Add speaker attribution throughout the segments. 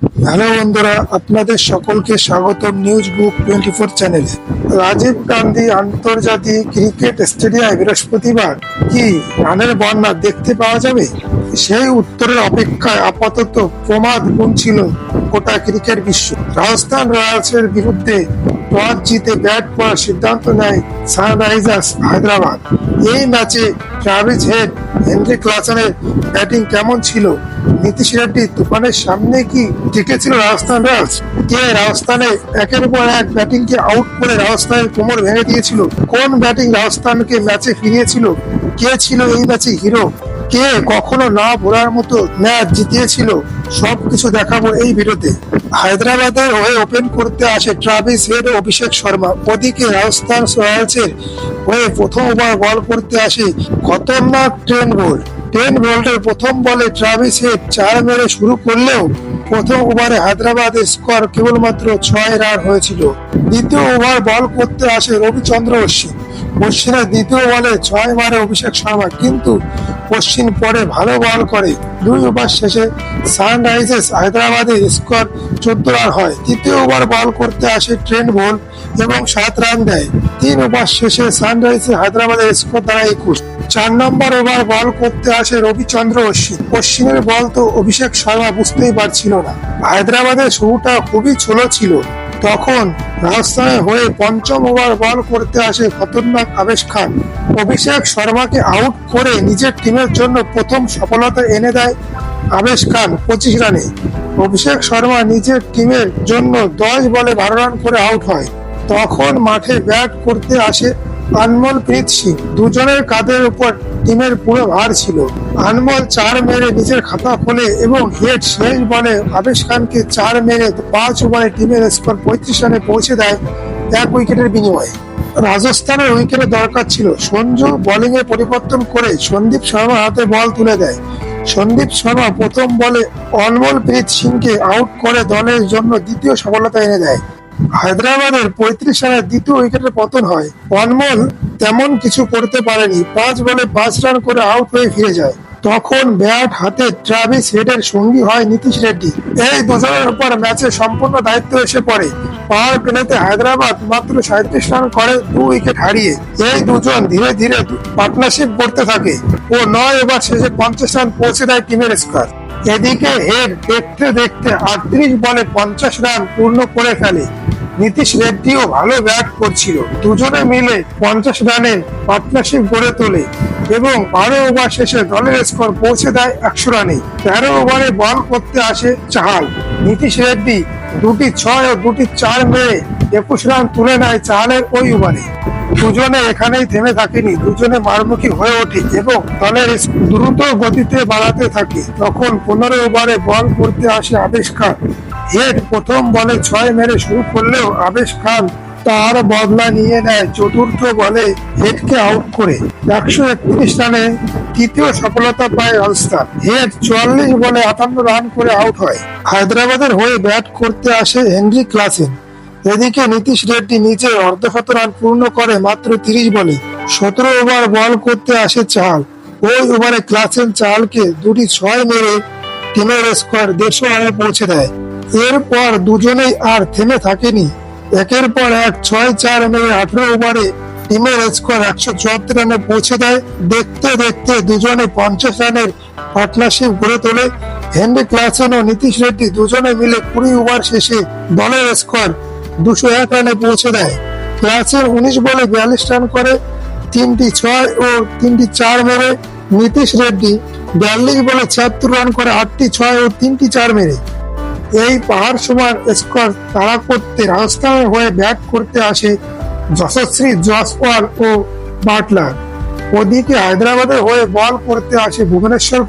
Speaker 1: Hello বন্ধুরা, আপনাদের সকলকে স্বাগতম নিউজ বুক 24 চ্যানেলে। রাজীব গান্ধী আন্তর্জাতিক ক্রিকেট স্টেডিয়ামে বৃহস্পতিবার কি রানের বন্যা দেখতে পাওয়া যাবে? সেই উত্তরের অপেক্ষায় আপাতত প্রমাদ গুনছিল গোটা ক্রিকেট বিশ্ব। রাজস্থান রয়্যালসের বিরুদ্ধে টস জিতে ব্যাট করার সিদ্ধান্ত নেয় সানরাইজার্স হায়দ্রাবাদ। এই ম্যাচে ট্রাভিস হেড, হেনরি ক্লাসেনের ব্যাটিং কেমন ছিল? নীতিশ রেড্ডি তুফানের সামনে কি টিকেছিল রাজস্থান রয়্যালস? কে রাজস্থানে একের পর এক ব্যাটিংকে আউট করে রাজস্থানের কোমর ভেঙে দিয়েছিল? কোন ব্যাটিং রাজস্থানকে ম্যাচে ফিরিয়েছিল? কে ছিল এই ম্যাচে হিরো? কে কখনো না ভোলার মতো ম্যাচ জিতিয়েছিল? সবকিছু দেখাবো এই ভিডিওতে। হায়দ্রাবাদের হয়ে ওপেন করতে আসে ট্রাভিস হেড ও অভিষেক শর্মা। ওদিকে রাজস্থান রয়্যালসের হয়ে প্রথম ওভার বল করতে আসে খতরনাক ট্রেন্ট বোল্টের প্রথম বলে ট্রাভিস হেড 4 মেরে শুরু করলেও প্রথম ওভারে হায়দ্রাবাদের স্কোর কেবলমাত্র 6 রান হয়েছিল। দ্বিতীয় ওভার বল করতে আসে রবিচন্দ্র অশ্বিনের দ্বিতীয় বলে 6 মারে অভিষেক শর্মা, কিন্তু অশ্বিন পরে ভালো বল করে 2 ওভার শেষে সানরাইজার্স হায়দ্রাবাদের স্কোর 14 রান হয়। তৃতীয় ওভার বল করতে আসে ট্রেন্ট বোল্ট এবং 7 রান দেয়। 3 ওভার শেষে সানরাইজার্স হায়দ্রাবাদের স্কোর দাঁড়ায় 21। 4 নম্বর ওভার বল করতে আসে রবিচন্দ্র অশ্বিনের বল তো অভিষেক শর্মা বুঝতেই পারছিল না। হায়দ্রাবাদের শুরুটা খুবই ছোলো ছিল। তখন রাজস্থানের হয়ে পঞ্চম ওভার বল করতে আসে খতরনাক আবেশ খান। অভিষেক শর্মাকে আউট করে নিজের টিমের জন্য প্রথম সফলতা এনে দেয় আবেশ খান 25 রানে। অভিষেক শর্মা নিজের টিমের জন্য 10 বলে 12 রান করে আউট হয়। তখন মাঠে ব্যাট করতে আসে আনমোলপ্রীত সিং। দুজনের কাঁধের উপর টিমের পুরো ভার ছিল। আনমোল 4 মেরে নিজের খাতা খোলে এবং হেড শেষ বলে আবেশ খানকে 4 মেরে 5 ওভারে টিমের স্কোর 35 রানে পৌঁছে দেয় 1 উইকেটের বিনিময়ে। রাজস্থানের উইকেটের দরকার ছিল। সঞ্জু বোলিং এ পরিবর্তন করে সন্দীপ শর্মার হাতে বল তুলে দেয়। সন্দীপ শর্মা প্রথম বলে অনমোলপ্রীত সিংকে আউট করে দলের জন্য দ্বিতীয় সফলতা এনে দেয়। হায়দ্রাবাদের 35 রানের দ্বিতীয় উইকেটের পতন হয়। অনমোল তেমন কিছু করতে পারেনি, 5 বলে 5 রান করে আউট হয়ে ফিরে যায়। তখন ব্যাট হাতে ট্রাভিস হেডের সঙ্গী হয় নীতিশ রেড্ডি। এই দুজনের উপর ম্যাচের সম্পূর্ণ দায়িত্ব এসে পড়ে। পাওয়ার প্লেতে হায়দ্রাবাদ মাত্র 37 রান করে 2 উইকেট হারিয়ে। এই দুজন ধীরে ধীরে পার্টনারশিপ করতে থাকে ও 9 ওভার শেষে 50 রান পৌঁছে দেয় টিমের স্কোর। এদিকে হেড দেখতে দেখতে 38 বলে 50 রান পূর্ণ করে ফেলে। নীতিশ রেড্ডিও ভালো ব্যাট করছিল। দুজনে মিলে 50 রানের পার্টনারশিপ গড়ে তোলে এবং 12 ওভার শেষে দলের স্কোর পৌঁছে দেয় 100 রানে। 13 ওভারে বল করতে আসে চাহাল। নীতিশ রেড্ডি 2টি 6 ও 2টি 4 মেরে 21 রান তুলে নেয় চাহালের ওই ওভারে। দুজনে এখানেই থেমে থাকেনি, দুজনে মারমুখী হয়ে ওঠে এবং দলের দ্রুত গতিতে বাড়াতে থাকে। তখন 15 ওভারে বল করতে আসে আবেশ খান। হেড প্রথম বলে 6 মেরে শুরু করলেও আবেশ খান তার বদলা নিয়ে নেয় চতুর্থ বলে হেডকে আউট করে 131 রানে তৃতীয় সফলতা পায় রাজস্থান। হেড 44 বলে 58 রান করে আউট হয়। হায়দ্রাবাদের হয়ে ব্যাট করতে আসে হেনরি ক্লাসেন। এদিকে নীতিশ রেড্ডি নিজে অর্ধশত রান পূর্ণ করে মাত্র 30 বলে। 17 ওভার বল করতে আসে চাহাল। ওই ওভারে ক্লাসেন চাহালকে 2টি 6 মেরে টিমের স্কোর 150 রানে পৌঁছে দেয়। এরপর দুজনেই আর থেমে থাকেনি, একের পর এক 6-4 মেরে 18 ওভারে টিমের স্কোর 174 রানে পৌঁছে দেয়। দেখতে দেখতে দুজনে 50 রানের পার্টনারশিপ গড়ে তোলে। হেনরি ক্লাসেন ও নীতিশ রেড্ডি দুজনে মিলে 20 ওভার শেষে দলের স্কোর 201 রানে পৌঁছে দেয়। ক্লাসেন 19 বলে 42 রান করে 3টি 6 ও 3টি 4 মেরে। নীতিশ রেড্ডি 42 বলে 76 রান করে 8টি 6 ও 3টি 4 মেরে। এই পাহাড় সমান স্কোর তাড়া করতে রাজস্থানের হয়ে ব্যাট করতে আসে যশস্বী জয়সওয়াল ও বাটলার। ওদিকে হায়দ্রাবাদের হয়ে বল করতে আসে ভুবনেশ্বর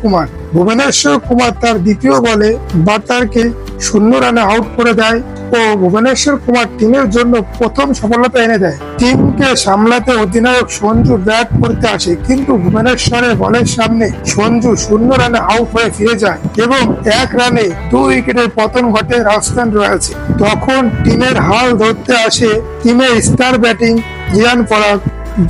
Speaker 1: কুমার তার দ্বিতীয় বলে বাটলারকে 0 রানে আউট করে দেয় ও ভুবনেশ্বর কুমার টিমের জন্য প্রথম সফলতা এনে দেয়। টিমকে সামলাতে অধিনায়ক সঞ্জু ব্যাট করতে আসে, কিন্তু ভুবনেশ্বরের বলের সামনে সঞ্জু 0 রানে আউট হয়ে ফিরে যায় এবং 1 রানে 2 উইকেটের পতন ঘটে রাজস্থান রয়্যালসে। তখন টিমের হাল ধরতে আসে টিমের স্টার ব্যাটিং রিয়ান পরাগ।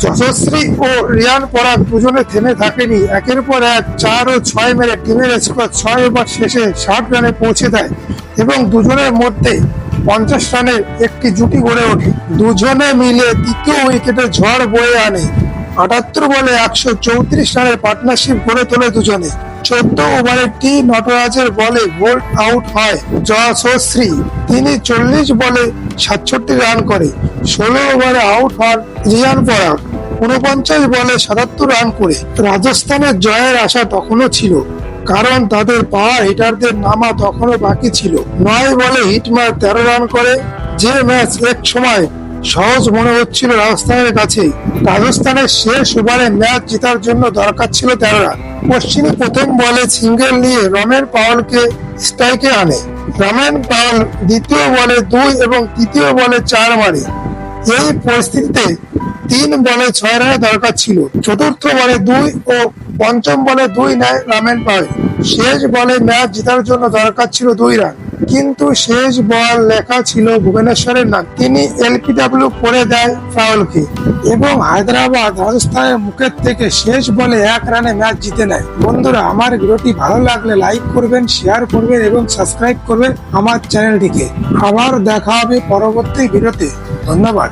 Speaker 1: যশস্বী ও রিয়ান পরাগ দুজনে থেমে থাকেনি, একের পর এক 4 ও 6 মেরে টিমের স্কোর 6 ওভার শেষে 60 রানে পৌঁছে দেয়। এবং দুজনের মধ্যে 50 রানের একটি জুটি গড়ে ওঠে। দুজনে মিলে তৃতীয় উইকেটে ঝড় বয়ে আনে। 78 বলে 134 রানের পার্টনারশিপ গড়ে তোলে দুজনে। 14 ওভারে টি নটরাজের বলে বোল্ড আউট হয় যশস্বী। তিনি 40 বলে 67 রান করে। 16 ওভারে আউট হন রিয়ান পরাগ 49 বলে 77 রান করে। রাজস্থানের জয়ের আশা তখনও ছিল, কারণ তাদের পাওয়ার হিটারদের নামা তখনও বাকি ছিল। 9 বলে হিটমার 13 রান করে। যে ম্যাচ এক সময় সহজ মনে হচ্ছিল রাজস্থানের কাছে, রাজস্থানের শেষ ওভারে ম্যাচ জেতার জন্য দরকার ছিল 13 রান। অশ্বিনী প্রথম বলে সিঙ্গেল নিয়ে রমেন পাওয়ালকে স্ট্রাইকে আনে। রমেন পাওয়াল দ্বিতীয় বলে 2 এবং তৃতীয় বলে 4 মারে। এই পরিস্থিতিতে 3 বলে 6 রানের দরকার ছিল। চতুর্থ বলে 2 ও পঞ্চম বলে 2 নেয় রমেন পাওয়াল। শেষ বলে ম্যাচ জেতার জন্য দরকার ছিল 2 রান, কিন্তু শেষ বল লেখা ছিল ভুবনেশ্বরের নাম। তিনি এলপিডব্লিউ করে দেয় পাওয়ালকে এবং হায়দ্রাবাদ রাজস্থানের মুখের থেকে শেষ বলে 1 রানে ম্যাচ জিতে নেয়। বন্ধুরা, আমার ভিডিওটি ভালো লাগলে লাইক করবেন, শেয়ার করবেন এবং সাবস্ক্রাইব করবেন আমার চ্যানেলটিকে। আবার দেখা হবে পরবর্তী ভিডিওতে। ধন্যবাদ।